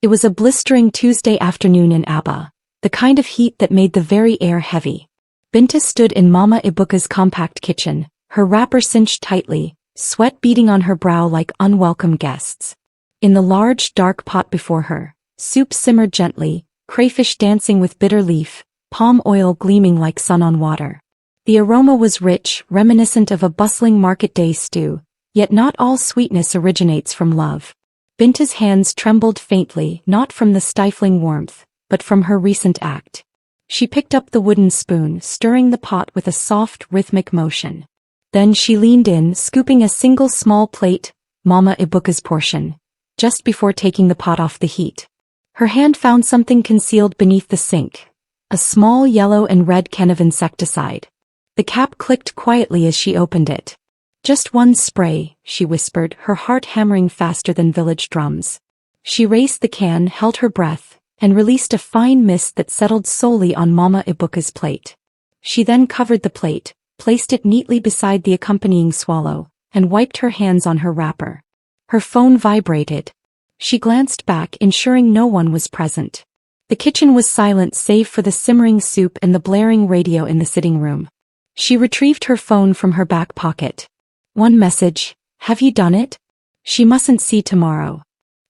It was a blistering Tuesday afternoon in Abba, the kind of heat that made the very air heavy. Binta stood in Mama Ibuka's compact kitchen, her wrapper cinched tightly, sweat beading on her brow like unwelcome guests. In the large, dark pot before her, soup simmered gently, crayfish dancing with bitter leaf, palm oil gleaming like sun on water. The aroma was rich, reminiscent of a bustling market day stew, yet not all sweetness originates from love. Binta's hands trembled faintly, not from the stifling warmth, but from her recent act. She picked up the wooden spoon, stirring the pot with a soft, rhythmic motion. Then she leaned in, scooping a single small plate, Mama Ibuka's portion, just before taking the pot off the heat. Her hand found something concealed beneath the sink, a small yellow and red can of insecticide. The cap clicked quietly as she opened it. "Just one spray," she whispered, her heart hammering faster than village drums. She raised the can, held her breath, and released a fine mist that settled solely on Mama Ibuka's plate. She then covered the plate, placed it neatly beside the accompanying swallow, and wiped her hands on her wrapper. Her phone vibrated. She glanced back, ensuring no one was present. The kitchen was silent save for the simmering soup and the blaring radio in the sitting room. She retrieved her phone from her back pocket. One message: "Have you done it? She mustn't see tomorrow."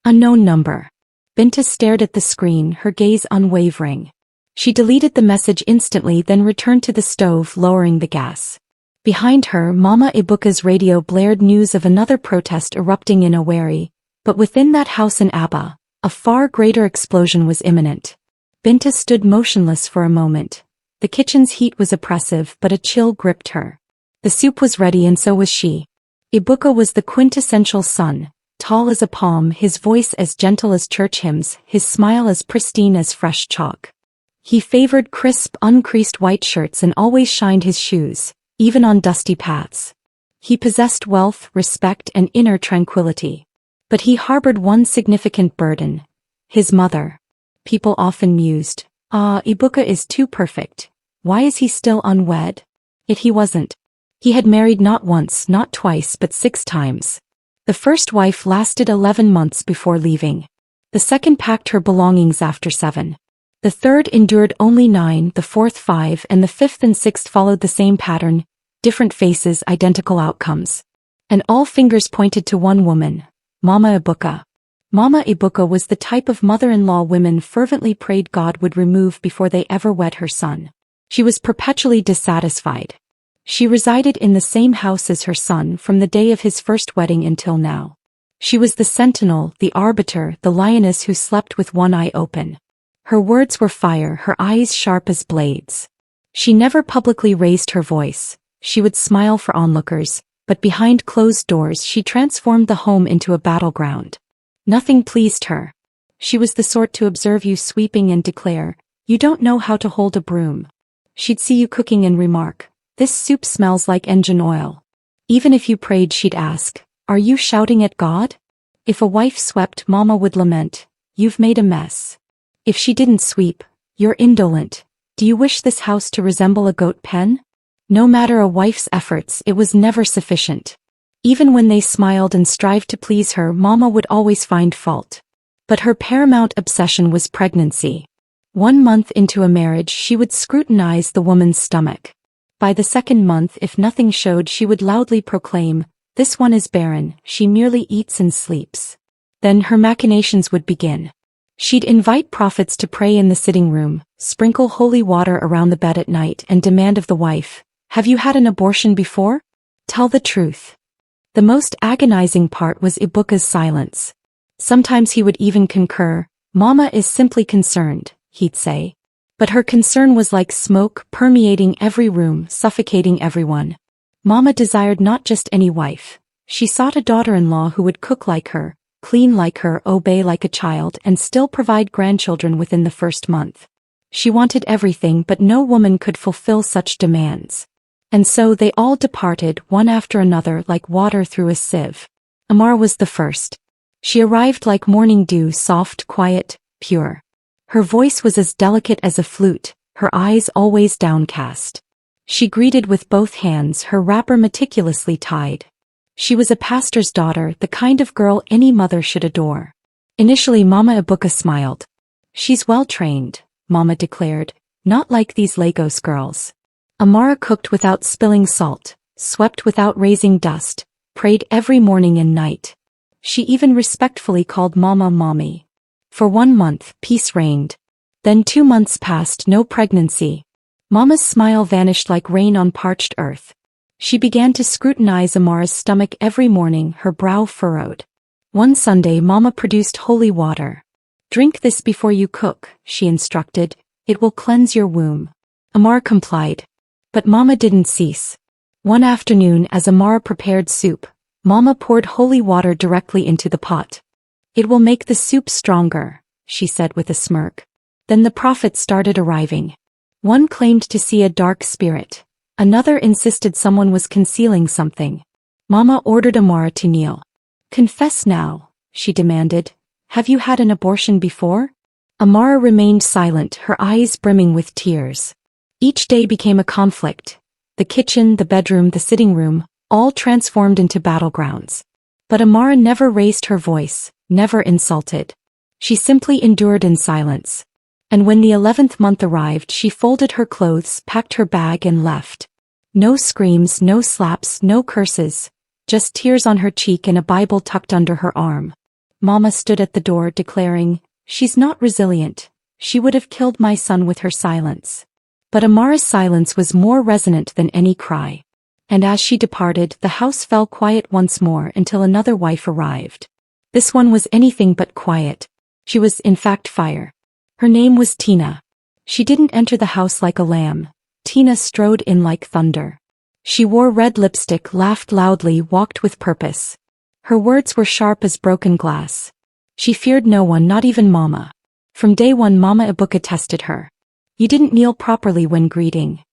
Unknown number. Binta stared at the screen, her gaze unwavering. She deleted the message instantly, then returned to the stove, lowering the gas. Behind her, Mama Ibuka's radio blared news of another protest erupting in Owerri, but within that house in Abba, a far greater explosion was imminent. Binta stood motionless for a moment. The kitchen's heat was oppressive, but a chill gripped her. The soup was ready and so was she. Ibuka was the quintessential son, tall as a palm, his voice as gentle as church hymns, his smile as pristine as fresh chalk. He favored crisp, uncreased white shirts and always shined his shoes, even on dusty paths. He possessed wealth, respect, and inner tranquility. But he harbored one significant burden: his mother. People often mused, Ibuka is too perfect. Why is he still unwed? Yet he wasn't. He had married not once, not twice, but 6 times. The first wife lasted 11 months before leaving. The second packed her belongings after 7. The third endured only 9, the fourth 5, and the fifth and sixth followed the same pattern: different faces, identical outcomes. And all fingers pointed to one woman, Mama Ibuka. Mama Ibuka was the type of mother-in-law women fervently prayed God would remove before they ever wed her son. She was perpetually dissatisfied. She resided in the same house as her son from the day of his first wedding until now. She was the sentinel, the arbiter, the lioness who slept with one eye open. Her words were fire, her eyes sharp as blades. She never publicly raised her voice. She would smile for onlookers, but behind closed doors she transformed the home into a battleground. Nothing pleased her. She was the sort to observe you sweeping and declare, "You don't know how to hold a broom." She'd see you cooking and remark, "This soup smells like engine oil." Even if you prayed, she'd ask, "Are you shouting at God?" If a wife swept, Mama would lament, "You've made a mess." If she didn't sweep, "You're indolent. Do you wish this house to resemble a goat pen?" No matter a wife's efforts, it was never sufficient. Even when they smiled and strived to please her, Mama would always find fault. But her paramount obsession was pregnancy. 1 month into a marriage, she would scrutinize the woman's stomach. By the 2nd month, if nothing showed, she would loudly proclaim, "This one is barren, she merely eats and sleeps." Then her machinations would begin. She'd invite prophets to pray in the sitting room, sprinkle holy water around the bed at night, and demand of the wife, "Have you had an abortion before? Tell the truth." The most agonizing part was Ibuka's silence. Sometimes he would even concur, "Mama is simply concerned," he'd say. But her concern was like smoke, permeating every room, suffocating everyone. Mama desired not just any wife. She sought a daughter-in-law who would cook like her, clean like her, obey like a child, and still provide grandchildren within the 1st month. She wanted everything, but no woman could fulfill such demands. And so they all departed, one after another, like water through a sieve. Amar was the first. She arrived like morning dew, soft, quiet, pure. Her voice was as delicate as a flute, her eyes always downcast. She greeted with both hands, her wrapper meticulously tied. She was a pastor's daughter, the kind of girl any mother should adore. Initially Mama Ibuka smiled. She's well trained, Mama declared, not like these Lagos girls. Amara cooked without spilling salt, swept without raising dust, prayed every morning and night. She even respectfully called Mama Mommy. For 1 month, peace reigned. Then 2 months passed, no pregnancy. Mama's smile vanished like rain on parched earth. She began to scrutinize Amara's stomach every morning, her brow furrowed. One Sunday Mama produced holy water. Drink this before you cook, she instructed. It will cleanse your womb. Amara complied. But Mama didn't cease. One afternoon as Amara prepared soup, Mama poured holy water directly into the pot. It will make the soup stronger, she said with a smirk. Then the prophets started arriving. One claimed to see a dark spirit. Another insisted someone was concealing something. Mama ordered Amara to kneel. Confess now, she demanded. Have you had an abortion before? Amara remained silent, her eyes brimming with tears. Each day became a conflict. The kitchen, the bedroom, the sitting room, all transformed into battlegrounds. But Amara never raised her voice, never insulted. She simply endured in silence. And when the 11th month arrived, she folded her clothes, packed her bag and left. No screams, no slaps, no curses. Just tears on her cheek and a Bible tucked under her arm. Mama stood at the door declaring, "She's not resilient. She would have killed my son with her silence." But Amara's silence was more resonant than any cry. And as she departed, the house fell quiet once more until another wife arrived. This one was anything but quiet. She was, in fact, fire. Her name was Tina. She didn't enter the house like a lamb. Tina strode in like thunder. She wore red lipstick, laughed loudly, walked with purpose. Her words were sharp as broken glass. She feared no one, not even Mama. From day one Mama Ibuka tested her. You didn't kneel properly when greeting.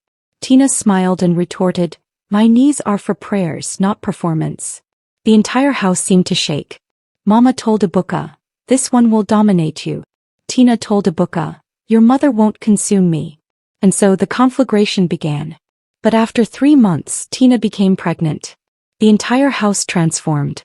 Tina smiled and retorted, "My knees are for prayers, not performance." The entire house seemed to shake. Mama told Ibuka, "This one will dominate you." Tina told Ibuka, "Your mother won't consume me." And so the conflagration began. But after 3 months, Tina became pregnant. The entire house transformed.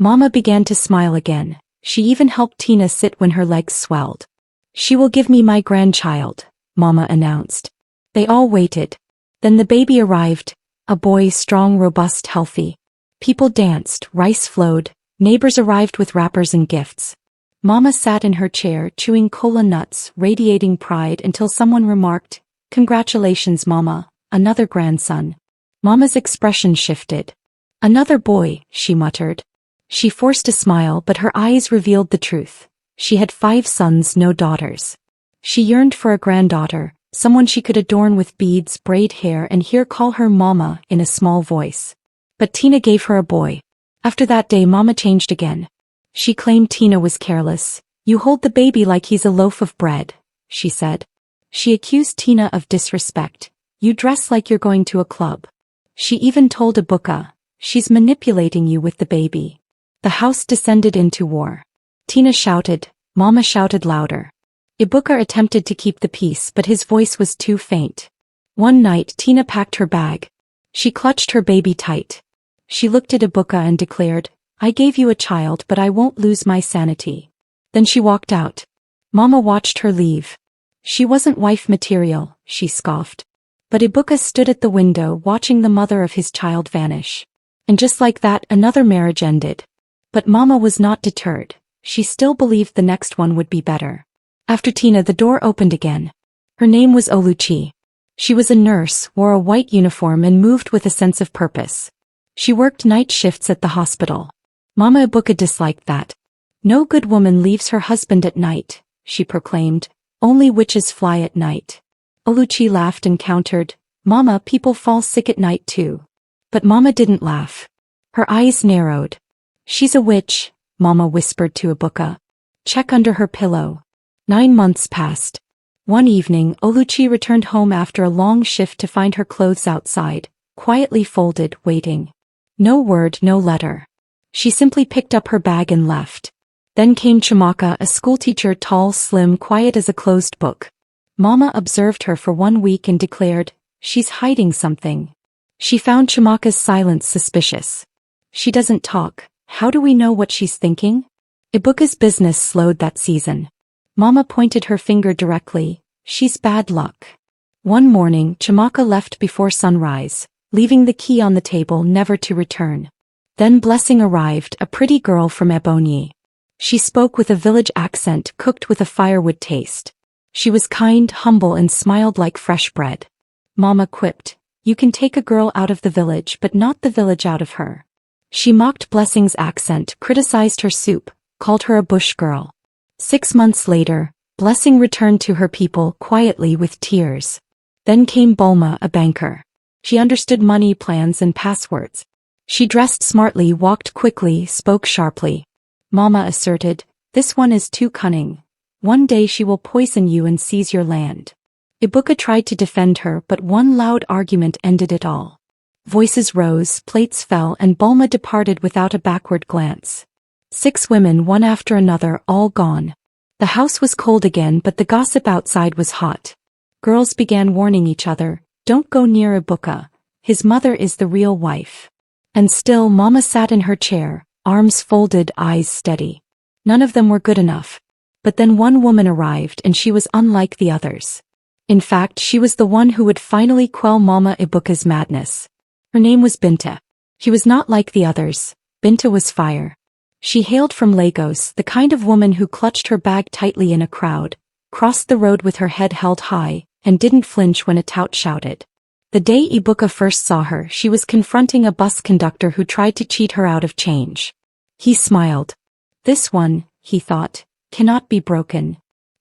Mama began to smile again. She even helped Tina sit when her legs swelled. "She will give me my grandchild," Mama announced. They all waited. Then the baby arrived, a boy, strong, robust, healthy. People danced, rice flowed, neighbors arrived with wrappers and gifts. Mama sat in her chair, chewing cola nuts, radiating pride until someone remarked, "Congratulations, Mama, another grandson." Mama's expression shifted. "Another boy," she muttered. She forced a smile, but her eyes revealed the truth. She had 5 sons, no daughters. She yearned for a granddaughter, someone she could adorn with beads, braid hair, and hear call her Mama in a small voice. But Tina gave her a boy. After that day Mama changed again. She claimed Tina was careless. "You hold the baby like he's a loaf of bread," she said. She accused Tina of disrespect. "You dress like you're going to a club." She even told Ibuka, "She's manipulating you with the baby." The house descended into war. Tina shouted, Mama shouted louder. Ibuka attempted to keep the peace, but his voice was too faint. One night Tina packed her bag. She clutched her baby tight. She looked at Ibuka and declared, "I gave you a child, but I won't lose my sanity." Then she walked out. Mama watched her leave. She wasn't wife material, she scoffed. But Ibuka stood at the window watching the mother of his child vanish. And just like that, another marriage ended. But Mama was not deterred. She still believed the next one would be better. After Tina, the door opened again. Her name was Oluchi. She was a nurse, wore a white uniform and moved with a sense of purpose. She worked night shifts at the hospital. Mama Ibuka disliked that. "No good woman leaves her husband at night," she proclaimed. "Only witches fly at night." Oluchi laughed and countered, "Mama, people fall sick at night too." But Mama didn't laugh. Her eyes narrowed. "She's a witch," Mama whispered to Ibuka. "Check under her pillow." 9 months passed. One evening, Oluchi returned home after a long shift to find her clothes outside, quietly folded, waiting. No word, no letter. She simply picked up her bag and left. Then came Chimaka, a schoolteacher, tall, slim, quiet as a closed book. Mama observed her for 1 week and declared, "She's hiding something." She found Chimaka's silence suspicious. "She doesn't talk. How do we know what she's thinking?" Ibuka's business slowed that season. Mama pointed her finger directly. She's bad luck. One morning, Chimaka left before sunrise, leaving the key on the table never to return. Then Blessing arrived, a pretty girl from Ebonyi. She spoke with a village accent cooked with a firewood taste. She was kind, humble and smiled like fresh bread. Mama quipped, "You can take a girl out of the village but not the village out of her." She mocked Blessing's accent, criticized her soup, called her a bush girl. 6 months later, Blessing returned to her people quietly with tears. Then came Bulma, a banker. She understood money plans and passwords. She dressed smartly, walked quickly, spoke sharply. Mama asserted, "This one is too cunning. One day she will poison you and seize your land." Ibuka tried to defend her, but one loud argument ended it all. Voices rose, plates fell, and Bulma departed without a backward glance. 6 women, one after another, all gone. The house was cold again, but the gossip outside was hot. Girls began warning each other, "Don't go near Ibuka. His mother is the real wife." And still Mama sat in her chair, arms folded, eyes steady. None of them were good enough. But then one woman arrived and she was unlike the others. In fact, she was the one who would finally quell Mama Ibuka's madness. Her name was Binta. She was not like the others. Binta was fire. She hailed from Lagos, the kind of woman who clutched her bag tightly in a crowd, crossed the road with her head held high, and didn't flinch when a tout shouted. The day Ibuka first saw her, she was confronting a bus conductor who tried to cheat her out of change. He smiled. This one, he thought, cannot be broken.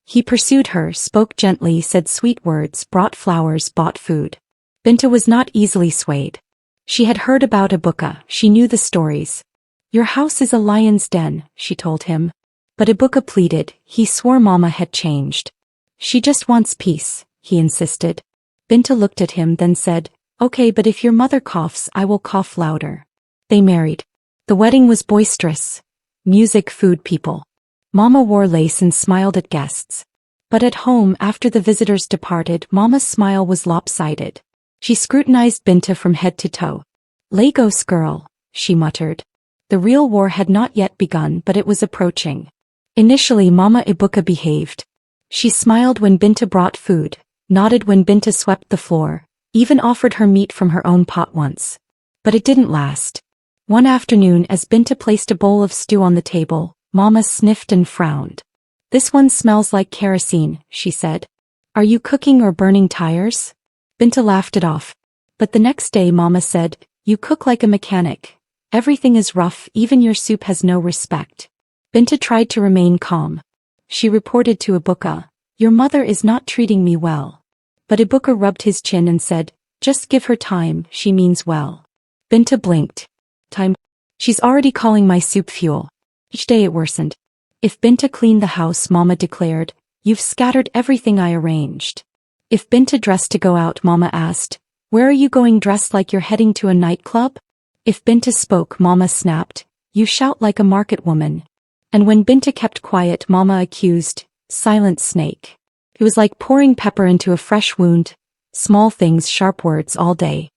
He pursued her, spoke gently, said sweet words, brought flowers, bought food. Binta was not easily swayed. She had heard about Ibuka, she knew the stories. "Your house is a lion's den," she told him. But Ibuka pleaded, he swore Mama had changed. "She just wants peace," he insisted. Binta looked at him, then said, "Okay, but if your mother coughs, I will cough louder." They married. The wedding was boisterous. Music, food, people. Mama wore lace and smiled at guests. But at home, after the visitors departed, Mama's smile was lopsided. She scrutinized Binta from head to toe. "Lagos girl," she muttered. The real war had not yet begun, but it was approaching. Initially, Mama Ibuka behaved. She smiled when Binta brought food, nodded when Binta swept the floor, even offered her meat from her own pot once. But it didn't last. One afternoon, as Binta placed a bowl of stew on the table, Mama sniffed and frowned. "This one smells like kerosene," she said. "Are you cooking or burning tires?" Binta laughed it off. But the next day Mama said, "You cook like a mechanic. Everything is rough, even your soup has no respect." Binta tried to remain calm. She reported to Ibuka, "Your mother is not treating me well." But Ibuka rubbed his chin and said, "Just give her time, she means well." Binta blinked. "Time? She's already calling my soup fuel." Each day it worsened. If Binta cleaned the house, Mama declared, "You've scattered everything I arranged." If Binta dressed to go out, Mama asked, "Where are you going dressed like you're heading to a nightclub?" If Binta spoke, Mama snapped, "You shout like a market woman." And when Binta kept quiet, Mama accused, "Silent snake." It was like pouring pepper into a fresh wound. Small things, sharp words all day.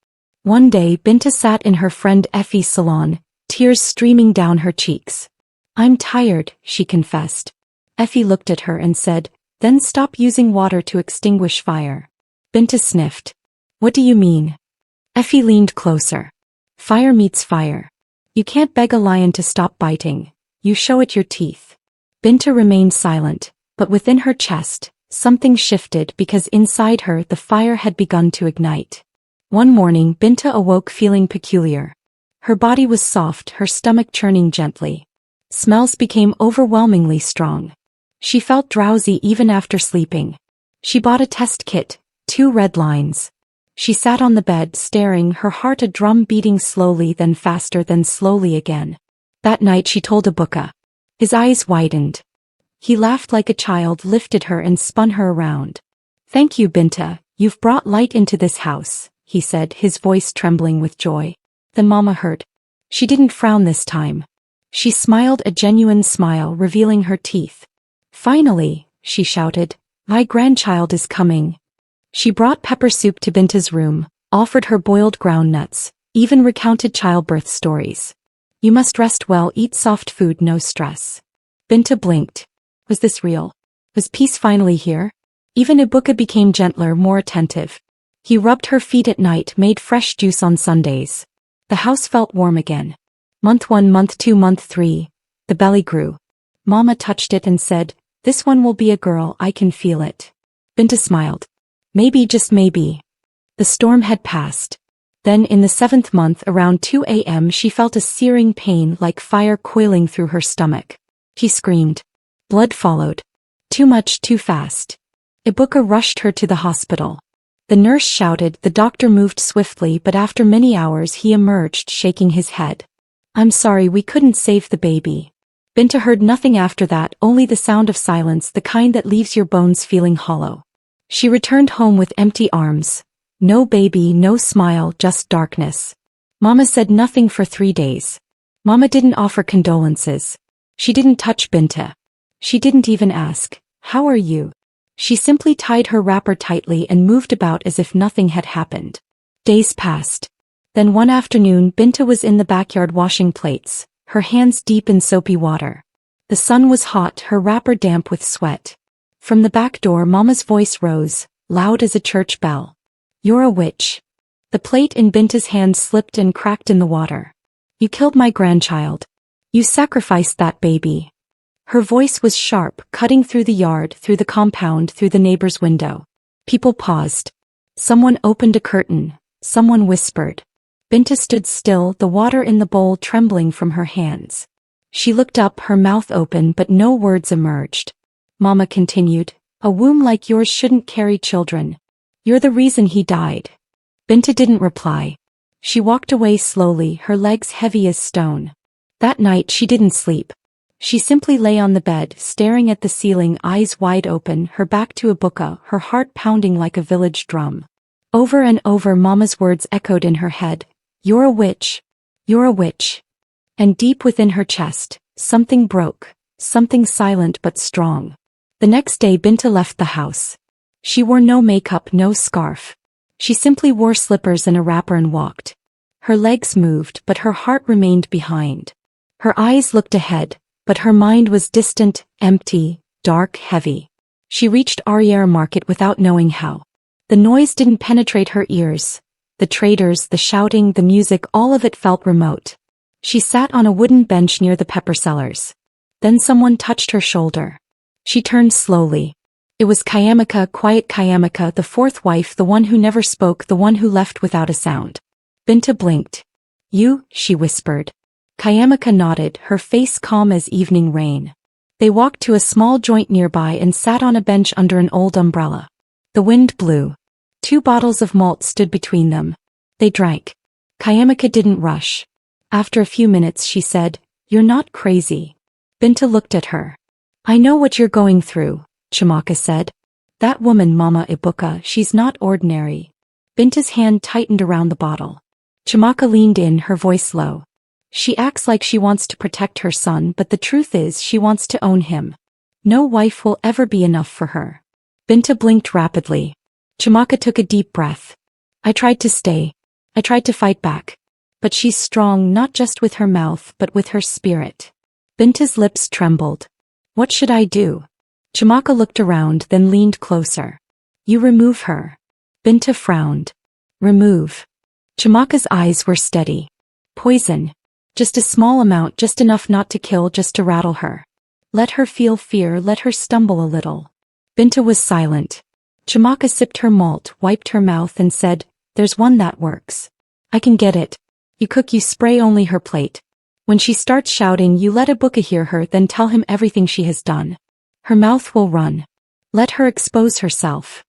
One day, Binta sat in her friend Effie's salon, tears streaming down her cheeks. "I'm tired," she confessed. Effie looked at her and said, "Then stop using water to extinguish fire." Binta sniffed. "What do you mean?" Effie leaned closer. "Fire meets fire. You can't beg a lion to stop biting. You show it your teeth." Binta remained silent, but within her chest, something shifted because inside her the fire had begun to ignite. One morning, Binta awoke feeling peculiar. Her body was soft, her stomach churning gently. Smells became overwhelmingly strong. She felt drowsy even after sleeping. She bought a test kit, 2 red lines. She sat on the bed, staring, her heart a drum beating slowly, then faster, then slowly again. That night she told Ibuka. His eyes widened. He laughed like a child, lifted her and spun her around. "Thank you, Binta, you've brought light into this house," he said, his voice trembling with joy. Then Mama heard. She didn't frown this time. She smiled, a genuine smile, revealing her teeth. "Finally," she shouted, "my grandchild is coming." She brought pepper soup to Binta's room, offered her boiled ground nuts, even recounted childbirth stories. "You must rest well, eat soft food, no stress." Binta blinked. Was this real? Was peace finally here? Even Ibuka became gentler, more attentive. He rubbed her feet at night, made fresh juice on Sundays. The house felt warm again. Month 1, month 2, month 3. The belly grew. Mama touched it and said, "This one will be a girl, I can feel it." Binta smiled. Maybe, just maybe. The storm had passed. Then in the 7th month around 2 a.m. she felt a searing pain like fire coiling through her stomach. She screamed. Blood followed. Too much, too fast. Ibuka rushed her to the hospital. The nurse shouted, the doctor moved swiftly, but after many hours he emerged shaking his head. "I'm sorry, we couldn't save the baby." Binta heard nothing after that, only the sound of silence, the kind that leaves your bones feeling hollow. She returned home with empty arms. No baby, no smile, just darkness. Mama said nothing for 3 days. Mama didn't offer condolences. She didn't touch Binta. She didn't even ask, "How are you?" She simply tied her wrapper tightly and moved about as if nothing had happened. Days passed. Then one afternoon Binta was in the backyard washing plates, her hands deep in soapy water. The sun was hot, her wrapper damp with sweat. From the back door Mama's voice rose, loud as a church bell. "You're a witch." The plate in Binta's hand slipped and cracked in the water. "You killed my grandchild. You sacrificed that baby." Her voice was sharp, cutting through the yard, through the compound, through the neighbor's window. People paused. Someone opened a curtain. Someone whispered. Binta stood still, the water in the bowl trembling from her hands. She looked up, her mouth open, but no words emerged. Mama continued, "A womb like yours shouldn't carry children. You're the reason he died." Binta didn't reply. She walked away slowly, her legs heavy as stone. That night she didn't sleep. She simply lay on the bed, staring at the ceiling, eyes wide open, her back to Ibuka, her heart pounding like a village drum. Over and over Mama's words echoed in her head. "You're a witch. You're a witch." And deep within her chest, something broke, something silent but strong. The next day Binta left the house. She wore no makeup, no scarf. She simply wore slippers and a wrapper and walked. Her legs moved, but her heart remained behind. Her eyes looked ahead, but her mind was distant, empty, dark, heavy. She reached Arriere Market without knowing how. The noise didn't penetrate her ears. The traders, the shouting, the music, all of it felt remote. She sat on a wooden bench near the pepper sellers. Then someone touched her shoulder. She turned slowly. It was Kayamika, quiet Kayamika, the 4th wife, the one who never spoke, the one who left without a sound. Binta blinked. "You?" she whispered. Kayamika nodded, her face calm as evening rain. They walked to a small joint nearby and sat on a bench under an old umbrella. The wind blew. 2 bottles of malt stood between them. They drank. Kayamika didn't rush. After a few minutes she said, "You're not crazy." Binta looked at her. "I know what you're going through," Chimaka said. "That woman, Mama Ibuka, she's not ordinary." Binta's hand tightened around the bottle. Chimaka leaned in, her voice low. "She acts like she wants to protect her son, but the truth is she wants to own him. No wife will ever be enough for her." Binta blinked rapidly. Chimaka took a deep breath. "I tried to stay. I tried to fight back. But she's strong, not just with her mouth, but with her spirit." Binta's lips trembled. "What should I do?" Chimaka looked around, then leaned closer. "You remove her." Binta frowned. "Remove." Chimaka's eyes were steady. "Poison. Just a small amount, just enough not to kill, just to rattle her. Let her feel fear, let her stumble a little." Binta was silent. Chimaka sipped her malt, wiped her mouth and said, "There's one that works. I can get it. You cook, you spray only her plate. When she starts shouting, you let Ibuka hear her, then tell him everything she has done. Her mouth will run. Let her expose herself."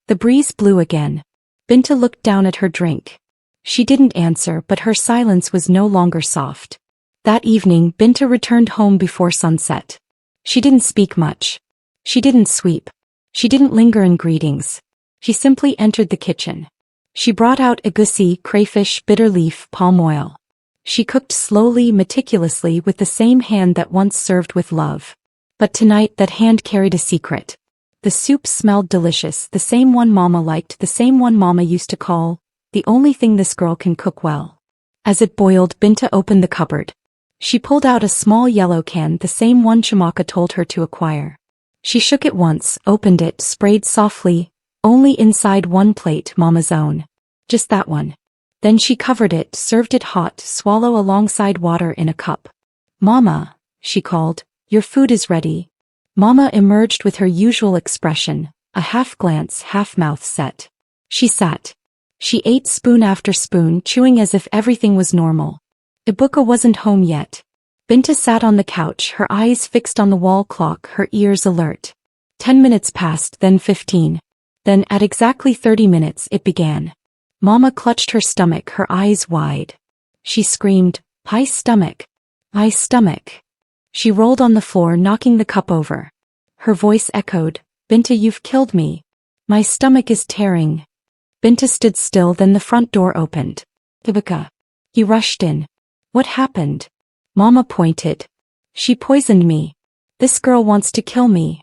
The breeze blew again. Binta looked down at her drink. She didn't answer, but her silence was no longer soft. That evening, Binta returned home before sunset. She didn't speak much. She didn't sweep. She didn't linger in greetings. She simply entered the kitchen. She brought out egusi, crayfish, bitter leaf, palm oil. She cooked slowly, meticulously, with the same hand that once served with love. But tonight that hand carried a secret. The soup smelled delicious, the same one Mama liked, the same one Mama used to call, "The only thing this girl can cook well." As it boiled, Binta opened the cupboard. She pulled out a small yellow can, the same one Chamaka told her to acquire. She shook it once, opened it, sprayed softly, only inside one plate, Mama's own. Just that one. Then she covered it, served it hot, swallow alongside water in a cup. Mama, she called, your food is ready. Mama emerged with her usual expression, a half glance, half mouth set. She sat. She ate spoon after spoon, chewing as if everything was normal. Ibuka wasn't home yet. Binta sat on the couch, her eyes fixed on the wall clock, her ears alert. 10 minutes passed, then 15. Then, at exactly 30 minutes, it began. Mama clutched her stomach, her eyes wide. She screamed, "My stomach! My stomach!" She rolled on the floor, knocking the cup over. Her voice echoed, "Binta, you've killed me. My stomach is tearing." Binta stood still, then the front door opened. Ibuka. He rushed in. What happened? Mama pointed. She poisoned me. This girl wants to kill me.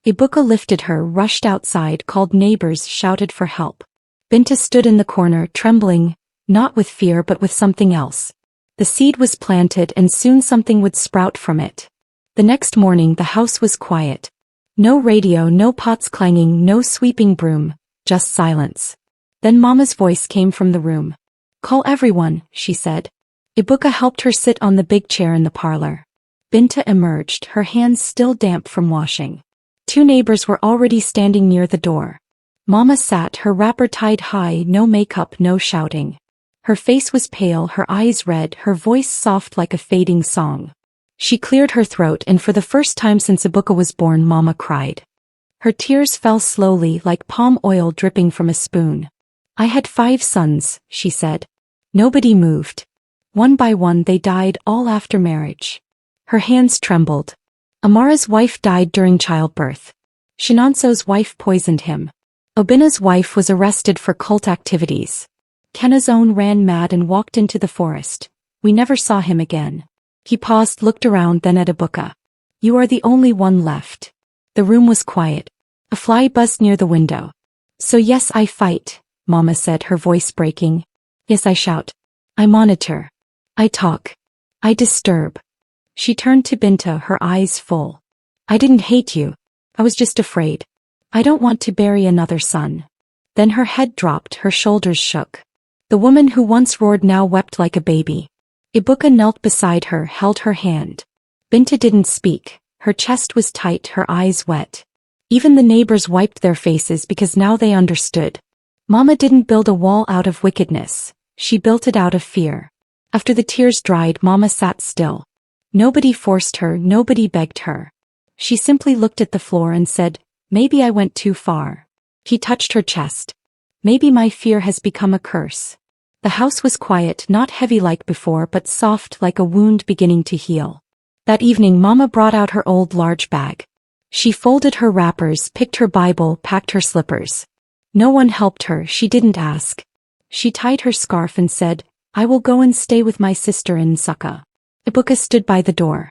Ibuka lifted her, rushed outside, called neighbors, shouted for help. Binta stood in the corner, trembling, not with fear but with something else. The seed was planted and soon something would sprout from it. The next morning the house was quiet. No radio, no pots clanging, no sweeping broom, just silence. Then Mama's voice came from the room. "Call everyone," she said. Ibuka helped her sit on the big chair in the parlor. Binta emerged, her hands still damp from washing. 2 neighbors were already standing near the door. Mama sat, her wrapper tied high, no makeup, no shouting. Her face was pale, her eyes red, her voice soft like a fading song. She cleared her throat, and for the first time since Ibuka was born, Mama cried. Her tears fell slowly like palm oil dripping from a spoon. "I had 5 sons," she said. Nobody moved. One by one they died, all after marriage. Her hands trembled. Amara's wife died during childbirth. Shinonso's wife poisoned him. Obina's wife was arrested for cult activities. Kena's own ran mad and walked into the forest. We never saw him again. He paused, looked around, then at Ibuka. "You are the only one left." The room was quiet. A fly buzzed near the window. "So yes, I fight," Mama said, her voice breaking. "Yes, I shout. I monitor. I talk. I disturb." She turned to Binta, her eyes full. "I didn't hate you. I was just afraid. I don't want to bury another son." Then her head dropped, her shoulders shook. The woman who once roared now wept like a baby. Ibuka knelt beside her, held her hand. Binta didn't speak. Her chest was tight, her eyes wet. Even the neighbors wiped their faces because now they understood. Mama didn't build a wall out of wickedness. She built it out of fear. After the tears dried, Mama sat still. Nobody forced her, nobody begged her. She simply looked at the floor and said, "Maybe I went too far." He touched her chest. "Maybe my fear has become a curse." The house was quiet, not heavy like before, but soft like a wound beginning to heal. That evening Mama brought out her old large bag. She folded her wrappers, picked her Bible, packed her slippers. No one helped her, she didn't ask. She tied her scarf and said, "I will go and stay with my sister in Nsukka." Ibuka stood by the door.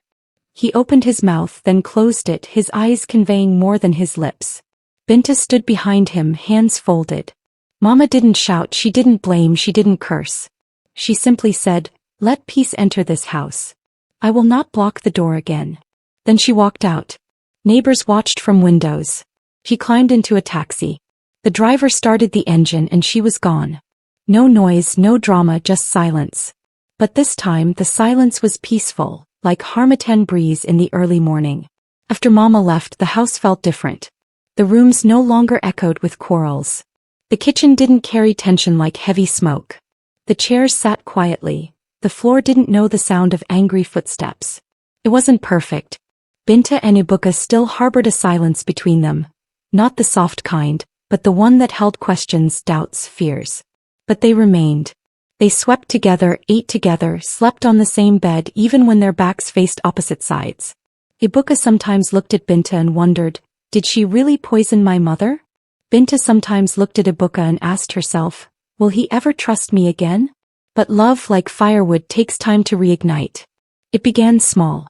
He opened his mouth, then closed it, his eyes conveying more than his lips. Binta stood behind him, hands folded. Mama didn't shout, she didn't blame, she didn't curse. She simply said, "Let peace enter this house. I will not block the door again." Then she walked out. Neighbors watched from windows. She climbed into a taxi. The driver started the engine and she was gone. No noise, no drama, just silence. But this time the silence was peaceful, like harmattan breeze in the early morning. After Mama left, the house felt different. The rooms no longer echoed with quarrels. The kitchen didn't carry tension like heavy smoke. The chairs sat quietly. The floor didn't know the sound of angry footsteps. It wasn't perfect. Binta and Ibuka still harbored a silence between them. Not the soft kind, but the one that held questions, doubts, fears. But they remained. They swept together, ate together, slept on the same bed even when their backs faced opposite sides. Ibuka sometimes looked at Binta and wondered, did she really poison my mother? Binta sometimes looked at Ibuka and asked herself, will he ever trust me again? But love, like firewood, takes time to reignite. It began small.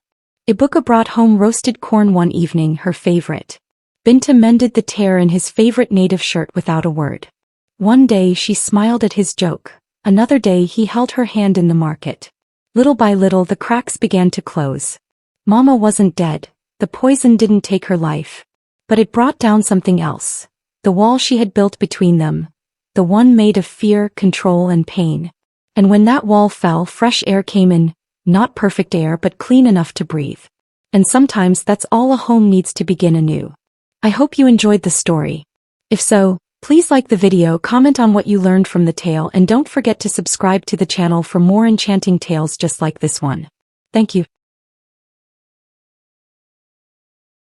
Ibuka brought home roasted corn one evening, her favorite. Binta mended the tear in his favorite native shirt without a word. One day she smiled at his joke. Another day he held her hand in the market. Little by little the cracks began to close. Mama wasn't dead. The poison didn't take her life. But it brought down something else. The wall she had built between them. The one made of fear, control, and pain. And when that wall fell, fresh air came in. Not perfect air, but clean enough to breathe. And sometimes that's all a home needs to begin anew. I hope you enjoyed the story. If so, please like the video, comment on what you learned from the tale, and don't forget to subscribe to the channel for more enchanting tales just like this one. Thank you.